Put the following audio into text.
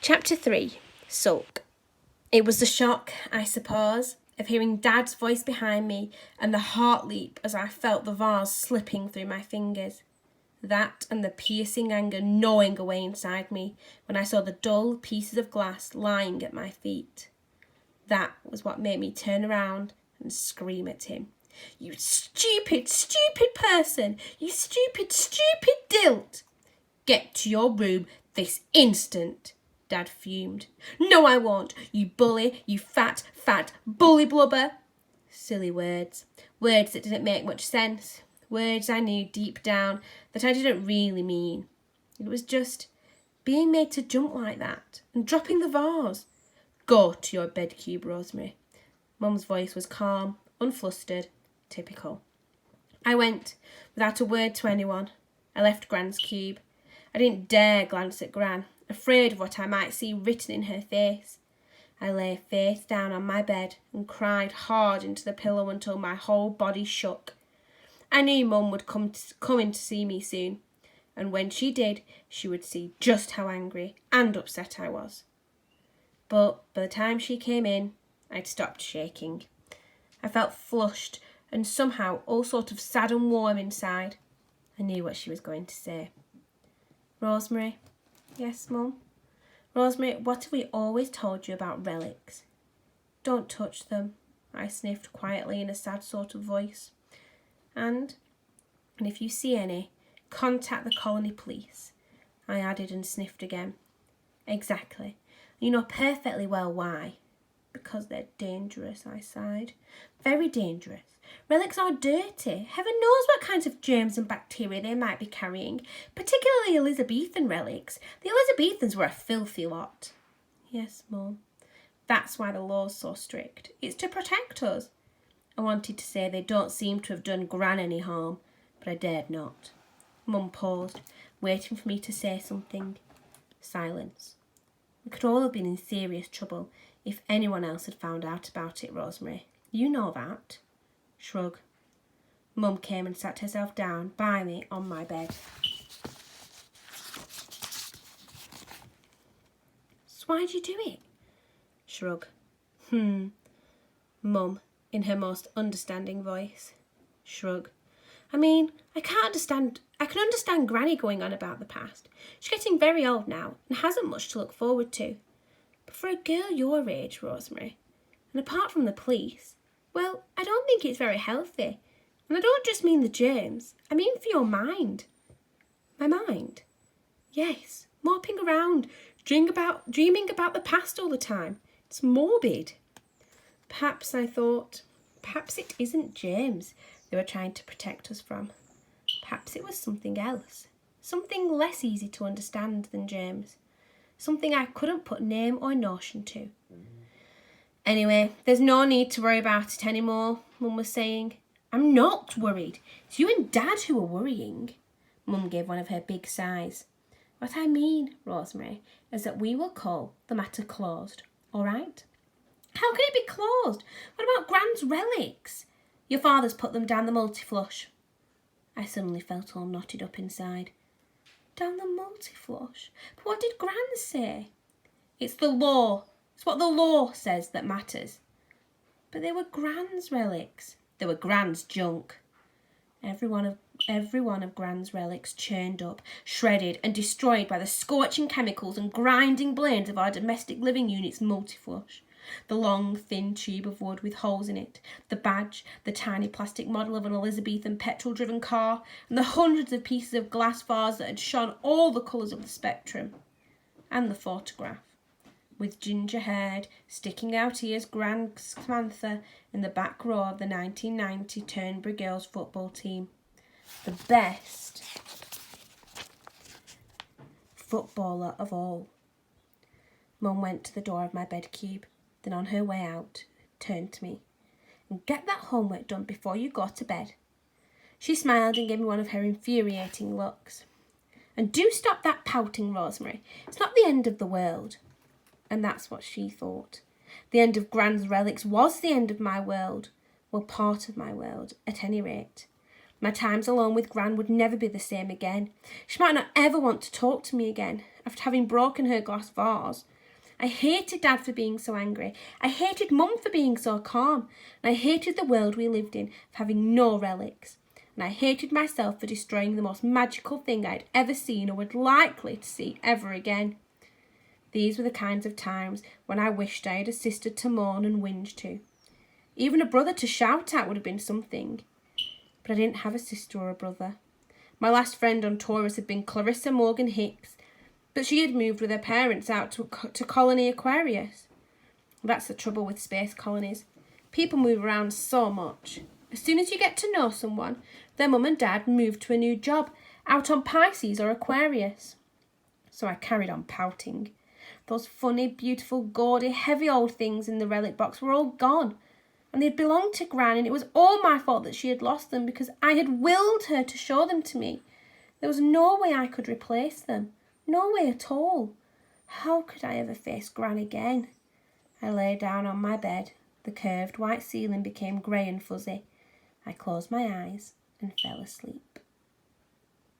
Chapter 3. Sulk. It was the shock, I suppose, of hearing Dad's voice behind me and the heart leap as I felt the vase slipping through my fingers. That and the piercing anger gnawing away inside me when I saw the dull pieces of glass lying at my feet. That was what made me turn around and scream at him. "You stupid, stupid person! You stupid, stupid dilt! Get to your room this instant!" Dad fumed. "No, I won't, you bully, you fat bully blubber." Silly words. Words that didn't make much sense. Words I knew deep down that I didn't really mean. It was just being made to jump like that and dropping the vase. "Go to your bed cube, Rosemary." Mum's voice was calm, unflustered, typical. I went, without a word to anyone. I left Gran's cube. I didn't dare glance at Gran, afraid of what I might see written in her face. I lay face down on my bed and cried hard into the pillow until my whole body shook. I knew Mum would come in to see me soon, and when she did, she would see just how angry and upset I was. But by the time she came in, I'd stopped shaking. I felt flushed and somehow all sort of sad and warm inside. I knew what she was going to say. "Rosemary." "Yes, Mum?" "Rosemary, what have we always told you about relics?" "Don't touch them," I sniffed quietly in a sad sort of voice. And if you see any, contact the colony police," I added and sniffed again. "Exactly. You know perfectly well why." "Because they're dangerous," I sighed. "Very dangerous. Relics are dirty. Heaven knows what kinds of germs and bacteria they might be carrying, particularly Elizabethan relics. The Elizabethans were a filthy lot." "Yes, Mum. That's why the law's so strict. It's to protect us." I wanted to say they don't seem to have done Gran any harm, but I dared not. Mum paused, waiting for me to say something. Silence. We could all have been in serious trouble if anyone else had found out about it, Rosemary. You know that. Shrug. Mum came and sat herself down by me on my bed. "So why'd you do it?" Shrug. Mum, in her most understanding voice. Shrug. "I mean, I can understand Granny going on about the past. She's getting very old now and hasn't much to look forward to. But for a girl your age, Rosemary, and apart from the police, well, I don't think it's very healthy. And I don't just mean the germs, I mean for your mind." "My mind?" "Yes, moping around, dreaming about the past all the time. It's morbid." Perhaps, I thought, perhaps it isn't germs they were trying to protect us from. Perhaps it was something else, something less easy to understand than germs, something I couldn't put name or notion to. "Anyway, there's no need to worry about it anymore," Mum was saying. "I'm not worried. It's you and Dad who are worrying." Mum gave one of her big sighs. "What I mean, Rosemary, is that we will call the matter closed, all right?" "How can it be closed? What about Gran's relics?" "Your father's put them down the multi-flush." I suddenly felt all knotted up inside. "Down the multi-flush? But what did Gran say?" "It's the law. It's what the law says that matters." "But they were Gran's relics." "They were Gran's junk." Every one of Gran's relics churned up, shredded and destroyed by the scorching chemicals and grinding blades of our domestic living unit's multi-flush. The long, thin tube of wood with holes in it, the badge, the tiny plastic model of an Elizabethan petrol-driven car, and the hundreds of pieces of glass vase that had shone all the colours of the spectrum. And the photograph, with ginger-haired, sticking-out ears Gran Samantha in the back row of the 1990 Turnberry girls football team. The best footballer of all. Mum went to the door of my bed cube, then on her way out, turned to me. "And get that homework done before you go to bed." She smiled and gave me one of her infuriating looks. "And do stop that pouting, Rosemary. It's not the end of the world." And that's what she thought. The end of Gran's relics was the end of my world. Well, part of my world, at any rate. My times alone with Gran would never be the same again. She might not ever want to talk to me again. after having broken her glass vase. I hated Dad for being so angry. I hated Mum for being so calm. And I hated the world we lived in for having no relics. And I hated myself for destroying the most magical thing I'd ever seen or would likely to see ever again. These were the kinds of times when I wished I had a sister to mourn and whinge to. Even a brother to shout at would have been something. But I didn't have a sister or a brother. My last friend on Taurus had been Clarissa Morgan Hicks, but she had moved with her parents out to Colony Aquarius. That's the trouble with space colonies. People move around so much. As soon as you get to know someone, their mum and dad move to a new job, out on Pisces or Aquarius. So I carried on pouting. Those funny, beautiful, gaudy, heavy old things in the relic box were all gone. And they'd belonged to Gran, and it was all my fault that she had lost them because I had willed her to show them to me. There was no way I could replace them. No way at all. How could I ever face Gran again? I lay down on my bed. The curved white ceiling became grey and fuzzy. I closed my eyes and fell asleep.